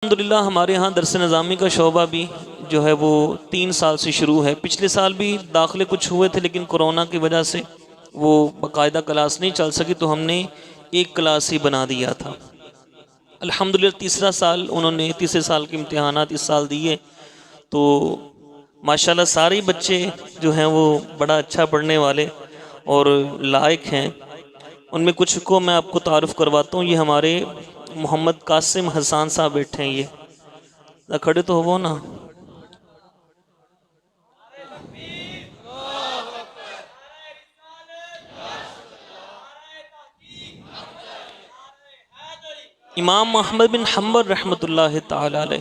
الحمدللہ ہمارے ہاں درس نظامی کا شعبہ بھی جو ہے وہ 3 سال سے شروع ہے۔ پچھلے سال بھی داخلے کچھ ہوئے تھے لیکن کرونا کی وجہ سے وہ باقاعدہ کلاس نہیں چل سکی، تو ہم نے ایک کلاس ہی بنا دیا تھا۔ الحمدللہ تیسرے سال کے امتحانات اس سال دیے، تو ماشاءاللہ سارے بچے جو ہیں وہ بڑا اچھا پڑھنے والے اور لائق ہیں۔ ان میں کچھ کو میں آپ کو تعارف کرواتا ہوں۔ یہ ہمارے محمد قاسم حسان صاحب بیٹھے ہیں، یہ کھڑے تو ہو نا۔ امام محمد بن حنبل رحمۃ اللہ تعالی علیہ،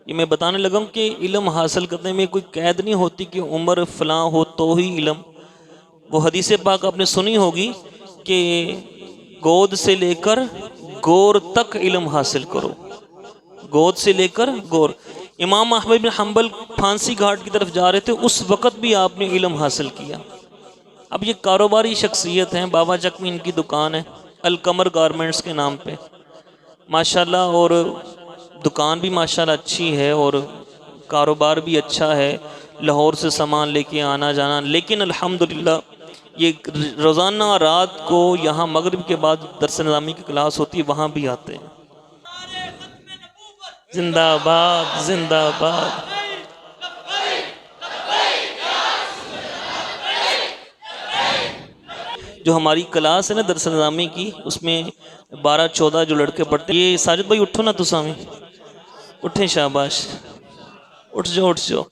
یہ میں بتانے لگا ہوں کہ علم حاصل کرنے میں کوئی قید نہیں ہوتی کہ عمر فلاں ہو تو ہی علم۔ وہ حدیث پاک آپ نے سنی ہوگی کہ گود سے لے کر گور تک علم حاصل کرو، گود سے لے کر گور۔ امام احمد بن حنبل پھانسی گھاٹ کی طرف جا رہے تھے، اس وقت بھی آپ نے علم حاصل کیا۔ اب یہ کاروباری شخصیت ہیں، بابا چک میں ان کی دکان ہے القمر گارمنٹس کے نام پہ ماشاءاللہ، اور دکان بھی ماشاءاللہ اچھی ہے اور کاروبار بھی اچھا ہے، لاہور سے سامان لے کے آنا جانا۔ لیکن الحمدللہ یہ روزانہ رات کو یہاں مغرب کے بعد درس نظامی کی کلاس ہوتی ہے، وہاں بھی آتے ہیں۔ زندہ باد زندہ باد۔ جو ہماری کلاس ہے نا درس نظامی کی، اس میں 12-14 جو لڑکے پڑھتے ہیں۔ یہ ساجد بھائی اٹھو نا، تو سامنے اٹھیں، شاباش، اٹھ جاؤ اٹھ جاؤ،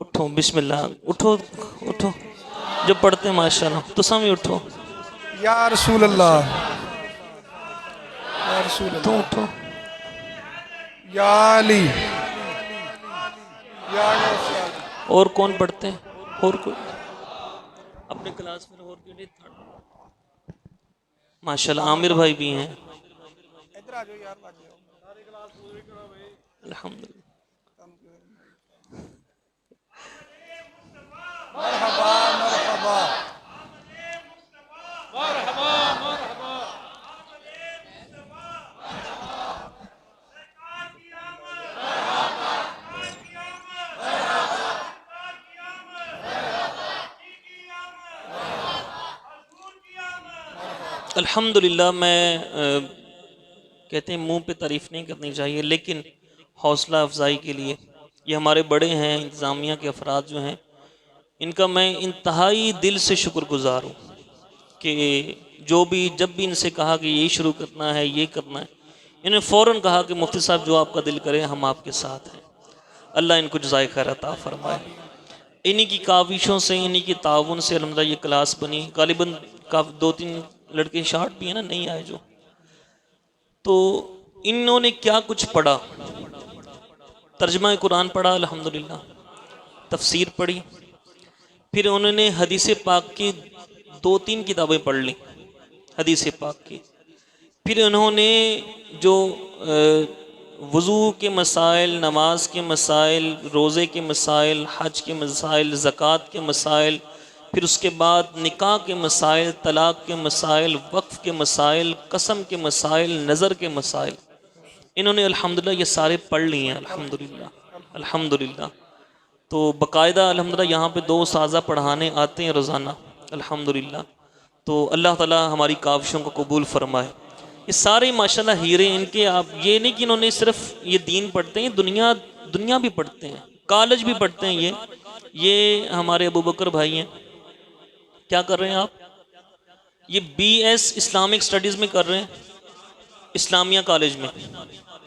اٹھو، بسم اللہ، اٹھو اٹھو، جو پڑھتے ہیں ماشاءاللہ، تو سامنے اٹھو یا رسول اللہ، یا رسول اٹھو اللہ، اٹھو۔ یا علی، یا رسول اللہ۔ اور کون پڑھتے ہیں؟ اور کوئی اپنے کلاس میں؟ اور کوئی نہیں؟ ماشاءاللہ عامر بھائی بھی ہیں، ادھر آ جاؤ یار، آ جاؤ۔ الحمدللہ۔ مرحبا مرحبا۔ الحمدللہ میں کہتے ہیں منہ پہ تعریف نہیں کرنی چاہیے، لیکن حوصلہ افزائی کے لیے یہ ہمارے بڑے ہیں، انتظامیہ کے افراد جو ہیں، ان کا میں انتہائی دل سے شکر گزار ہوں کہ جب بھی ان سے کہا کہ یہ شروع کرنا ہے، یہ کرنا ہے، انہوں نے فوراً کہا کہ مفتی صاحب جو آپ کا دل کرے ہم آپ کے ساتھ ہیں۔ اللہ ان کو جزائے خیر عطا فرمائے۔ انہی کی کاوشوں سے، انہی کی تعاون سے الحمدللہ یہ کلاس بنی۔ غالباً 2-3 لڑکے شارٹ بھی ہیں نا، نہیں آئے جو، تو انہوں نے کیا کچھ پڑھا۔ ترجمہ قرآن پڑھا الحمدللہ، تفسیر پڑھی، پھر انہوں نے حدیث پاک کی 2-3 کتابیں پڑھ لیں حدیث پاک کی، پھر انہوں نے جو وضو کے مسائل، نماز کے مسائل، روزے کے مسائل، حج کے مسائل، زکوٰۃ کے مسائل، پھر اس کے بعد نکاح کے مسائل، طلاق کے مسائل، وقف کے مسائل، قسم کے مسائل، نظر کے مسائل، انہوں نے الحمدللہ یہ سارے پڑھ لیے ہیں الحمدللہ الحمدللہ۔ تو باقاعدہ الحمدللہ یہاں پہ 2 اساتذہ پڑھانے آتے ہیں روزانہ الحمدللہ۔ تو اللہ تعالی ہماری کاوشوں کو قبول فرمائے۔ یہ سارے ماشاءاللہ ہیرے، ان کے آپ یہ نہیں کہ انہوں نے صرف یہ دین پڑھتے ہیں، دنیا بھی پڑھتے ہیں، کالج بھی پڑھتے ہیں۔ یہ ہمارے ابو بکر بھائی ہیں۔ کیا کر رہے ہیں آپ؟ یہ BS اسلامک سٹڈیز میں کر رہے ہیں، اسلامیہ کالج میں،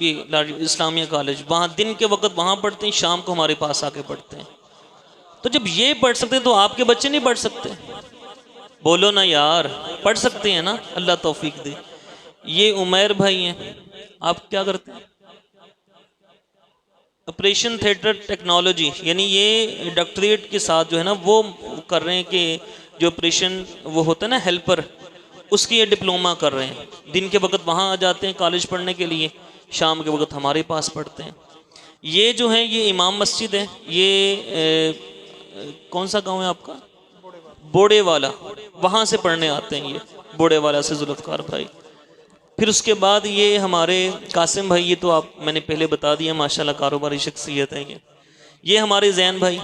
یہ اسلامیہ کالج، وہاں دن کے وقت وہاں پڑھتے ہیں، شام کو ہمارے پاس آ کے پڑھتے ہیں۔ تو جب یہ پڑھ سکتے ہیں تو آپ کے بچے نہیں پڑھ سکتے؟ بولو نا یار، پڑھ سکتے ہیں نا، اللہ توفیق دے۔ یہ عمیر بھائی ہیں، آپ کیا کرتے ہیں؟ آپریشن تھیٹر ٹیکنالوجی، یعنی یہ ڈاکٹریٹ کے ساتھ جو ہے نا وہ کر رہے ہیں کہ جو آپریشن وہ ہوتا ہے نا ہیلپر، اس کی یہ ڈپلومہ کر رہے ہیں۔ دن کے وقت وہاں آ جاتے ہیں کالج پڑھنے کے لیے، شام کے وقت ہمارے پاس پڑھتے ہیں۔ یہ جو ہیں یہ امام مسجد ہے، یہ کون سا گاؤں ہے آپ کا؟ بوڑے والا، وہاں سے پڑھنے آتے ہیں یہ، بوڑے والا سے ذوالفقار بھائی۔ پھر اس کے بعد یہ ہمارے قاسم بھائی، یہ تو آپ میں نے پہلے بتا دیا ماشاءاللہ کاروباری شخصیت ہے یہ ہمارے زین بھائی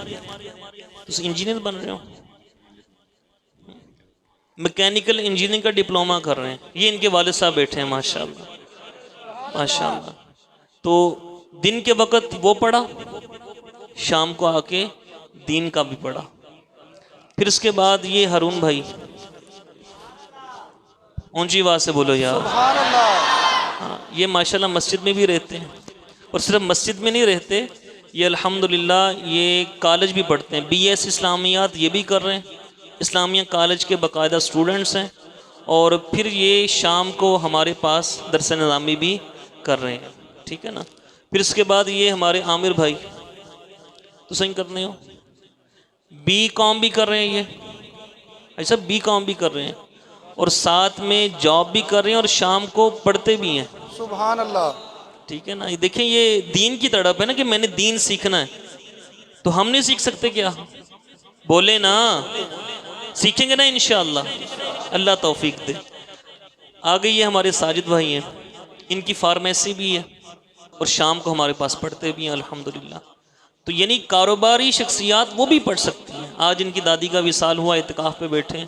انجینئر بن رہے ہو، میکینیکل انجینئرنگ کا ڈپلومہ کر رہے ہیں، یہ ان کے والد صاحب بیٹھے ہیں ماشاءاللہ ماشاءاللہ۔ تو دن کے وقت وہ پڑھا، شام کو آ کے دین کا بھی پڑھا۔ پھر اس کے بعد یہ ہارون بھائی، اونچی آواز سے بولو یار، سبحان اللہ، ہاں یہ ماشاءاللہ مسجد میں بھی رہتے ہیں، اور صرف مسجد میں نہیں رہتے، یہ الحمدللہ یہ کالج بھی پڑھتے ہیں، بی ایس اسلامیات یہ بھی کر رہے ہیں، اسلامیہ کالج کے باقاعدہ اسٹوڈنٹس ہیں، اور پھر یہ شام کو ہمارے پاس درس نظامی بھی کر رہے ہیں، ٹھیک ہے نا۔ پھر اس کے بعد یہ ہمارے عامر بھائی، تو صحیح کرنے ہو، بی کام بھی کر رہے ہیں، یہ ایسا بی کام بھی کر رہے ہیں، اور ساتھ میں جاب بھی کر رہے ہیں، اور شام کو پڑھتے بھی ہیں، سبحان اللہ، ٹھیک ہے نا۔ دیکھیں یہ دین کی تڑپ ہے نا کہ میں نے دین سیکھنا ہے، تو ہم نہیں سیکھ سکتے کیا؟ بولے نا، سیکھیں گے نا انشاءاللہ، اللہ توفیق دے۔ آگے یہ ہمارے ساجد بھائی ہیں، ان کی فارمیسی بھی ہے، اور شام کو ہمارے پاس پڑھتے بھی ہیں الحمدللہ۔ تو یعنی کاروباری شخصیات وہ بھی پڑھ سکتی ہیں۔ آج ان کی دادی کا وصال ہوا، اعتکاف پہ بیٹھے ہیں،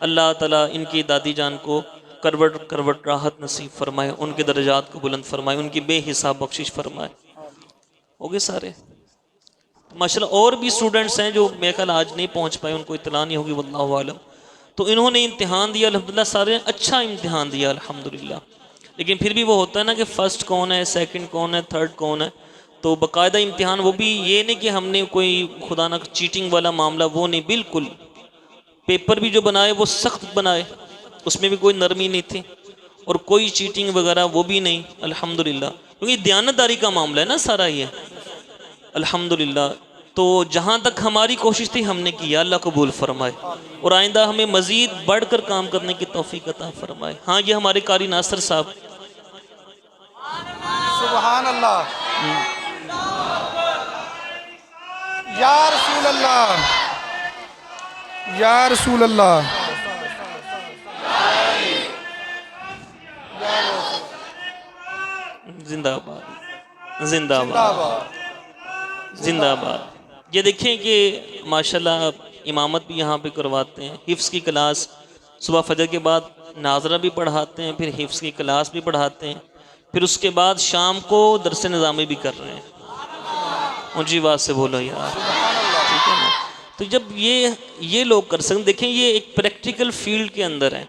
اللہ تعالیٰ ان کی دادی جان کو کروٹ کروٹ راحت نصیب فرمائے، ان کے درجات کو بلند فرمائے، ان کی بے حساب بخشش فرمائے۔ ہو گئے سارے ماشاءاللہ۔ اور بھی اسٹوڈنٹس ہیں جو میرے خیال آج نہیں پہنچ پائے، ان کو اطلاع نہیں ہوگی واللہ عالم، تو انہوں نے امتحان دیا الحمدللہ، سارے اچھا امتحان دیا الحمدللہ۔ لیکن پھر بھی وہ ہوتا ہے نا کہ فرسٹ کون ہے، سیکنڈ کون ہے، تھرڈ کون ہے، تو باقاعدہ امتحان، وہ بھی یہ نہیں کہ ہم نے کوئی خدا نہ چیٹنگ والا معاملہ، وہ نہیں، بالکل پیپر بھی جو بنائے وہ سخت بنائے، اس میں بھی کوئی نرمی نہیں تھی، اور کوئی چیٹنگ وغیرہ وہ بھی نہیں الحمدللہ، کیونکہ دیانتداری کا معاملہ ہے نا سارا یہ الحمدللہ۔ تو جہاں تک ہماری کوشش تھی ہم نے کیا، اللہ قبول فرمائے، اور آئندہ ہمیں مزید بڑھ کر کام کرنے کی توفیق عطا فرمائے۔ ہاں یہ ہمارے قاری ناصر صاحب، سبحان اللہ، یا رسول اللہ، یا رسول اللہ، زندہ آباد، زندہ زندہ آباد، آباد، زندہ آباد۔ یہ دیکھیں کہ ماشاءاللہ امامت بھی یہاں پہ کرواتے ہیں، حفظ کی کلاس صبح فجر کے بعد ناظرہ بھی پڑھاتے ہیں، پھر حفظ کی کلاس بھی پڑھاتے ہیں، پھر اس کے بعد شام کو درس نظامی بھی کر رہے ہیں، اونچی بات سے بولو یار، ٹھیک ہے نا۔ تو جب یہ لوگ کر سکیں، دیکھیں یہ ایک پریکٹیکل فیلڈ کے اندر ہیں،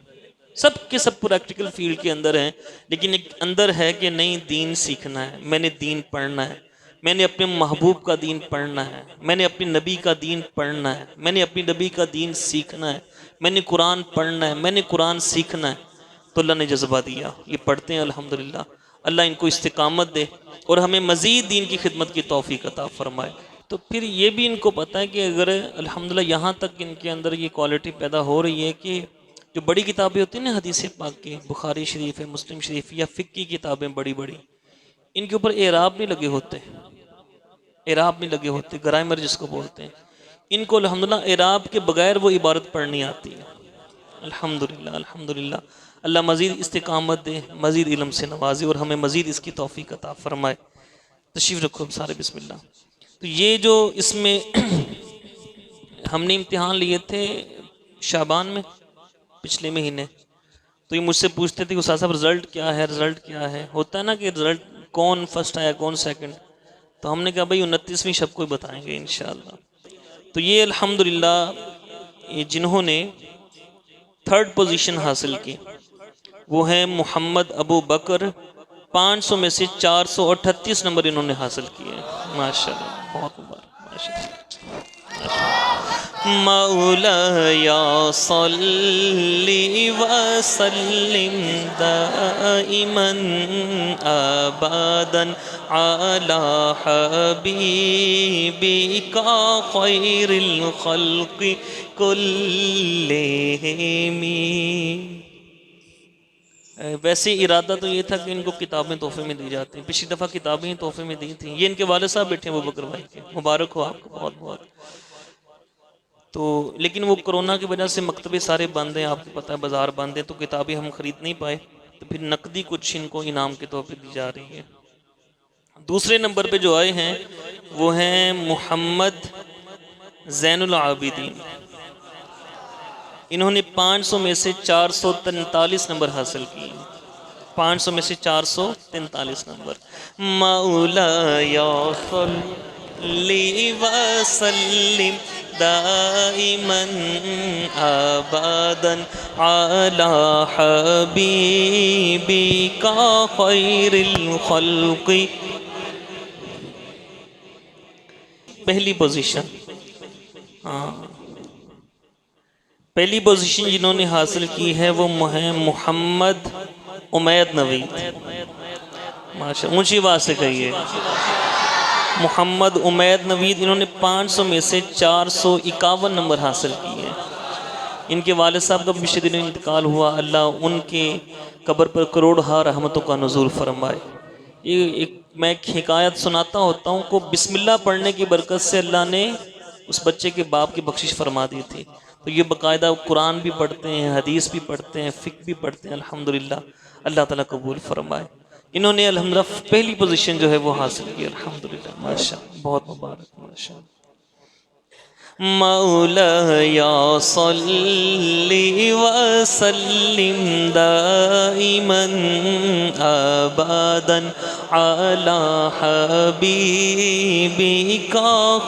سب کے سب پریکٹیکل فیلڈ کے اندر ہیں، لیکن ایک اندر ہے کہ نہیں دین سیکھنا ہے، میں نے دین پڑھنا ہے، میں نے اپنے محبوب کا دین پڑھنا ہے، میں نے اپنے نبی کا دین پڑھنا ہے، میں نے اپنی نبی کا دین سیکھنا ہے، میں نے قرآن پڑھنا ہے، میں نے قرآن سیکھنا ہے۔ تو اللہ نے جذبہ دیا، یہ پڑھتے ہیں الحمدللہ، اللہ ان کو استقامت دے، اور ہمیں مزید دین کی خدمت کی توفیق عطا فرمائے۔ تو پھر یہ بھی ان کو پتہ ہے کہ اگر الحمدللہ یہاں تک ان کے اندر یہ کوالٹی پیدا ہو رہی ہے کہ جو بڑی کتابیں ہوتی ہیں نا حدیث پاک کی، بخاری شریف ہے، مسلم شریف، یا فقہ کی کتابیں بڑی بڑی، ان کے اوپر اعراب نہیں لگے ہوتے، اعراب نہیں لگے ہوتے، گرامر جس کو بولتے ہیں، ان کو الحمدللہ اعراب کے بغیر وہ عبارت پڑھنی آتی ہے الحمدللہ الحمدللہ۔ اللہ مزید استقامت دے، مزید علم سے نوازے، اور ہمیں مزید اس کی توفیق عطا فرمائے۔ تشریف رکھو سارے، بسم اللہ۔ تو یہ جو اس میں ہم نے امتحان لیے تھے شعبان میں، پچھلے مہینے، تو یہ مجھ سے پوچھتے تھے کہ استاد صاحب رزلٹ کیا ہے، رزلٹ کیا ہے، ہوتا ہے نا کہ رزلٹ کون فرسٹ آیا کون سیکنڈ، تو ہم نے کہا بھائی 29ویں شب کو ہی بتائیں گے انشاءاللہ۔ تو یہ الحمدللہ یہ جنہوں نے تھرڈ پوزیشن حاصل کی وہ ہیں محمد ابو بکر، 500 میں سے 438 نمبر انہوں نے حاصل کیے، ماشاءاللہ، بہت مبارک، ماشاءاللہ۔ مولایا صلی وسلم دائما ابدا علی حبیبک خیر الخلق کلہم۔ ویسے ارادہ تو یہ تھا کہ ان کو کتابیں تحفے میں دی جاتی ہیں، پچھلی دفعہ کتابیں تحفے میں دی تھیں، یہ ان کے والد صاحب بیٹھے ہیں وہ بکر بھائی کے، مبارک ہو آپ کو بہت بہت۔ تو لیکن وہ کرونا کی وجہ سے مکتبے سارے بند ہیں، آپ کو پتہ ہے بازار بند ہیں، تو کتابیں ہم خرید نہیں پائے، تو پھر نقدی کچھ ان کو انعام کے طور پہ دی جا رہی ہے۔ دوسرے نمبر پہ جو آئے ہیں وہ ہیں محمد زین العابدین، انہوں نے 500 میں سے 443 نمبر حاصل کیے، 500 میں سے 443 نمبر۔ مولایا صلی وسلم دائما ابدا علی حبیبک خیر الخلق۔ پہلی پوزیشن، ہاں پہلی پوزیشن جنہوں نے حاصل کی ہے وہ ہیں محمد عمید نوید، ماشاء اونچی آواز سے کہیے، محمد عمید نوید، انہوں نے 500 میں سے 451 نمبر حاصل کیے ہیں۔ ان کے والد صاحب کا پچھلے دنوں انتقال ہوا، اللہ ان کے قبر پر کروڑہا رحمتوں کا نزول فرمائے۔ میں ایک حکایت سناتا ہوتا ہوں کو بسم اللہ پڑھنے کی برکت سے اللہ نے اس بچے کے باپ کی بخشش فرما دی تھی، تو یہ باقاعدہ قرآن بھی پڑھتے ہیں، حدیث بھی پڑھتے ہیں، فقہ بھی پڑھتے ہیں، الحمدللہ اللہ تعالیٰ قبول فرمائے۔ انہوں نے الحمدللہ پہلی پوزیشن جو ہے وہ حاصل کی، الحمدللہ ماشاءاللہ، بہت مبارک ماشاءاللہ۔ مولایا صلی وسلم دائما ابدا علی حبیبک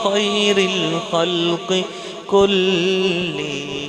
خیر الخلق کلہم۔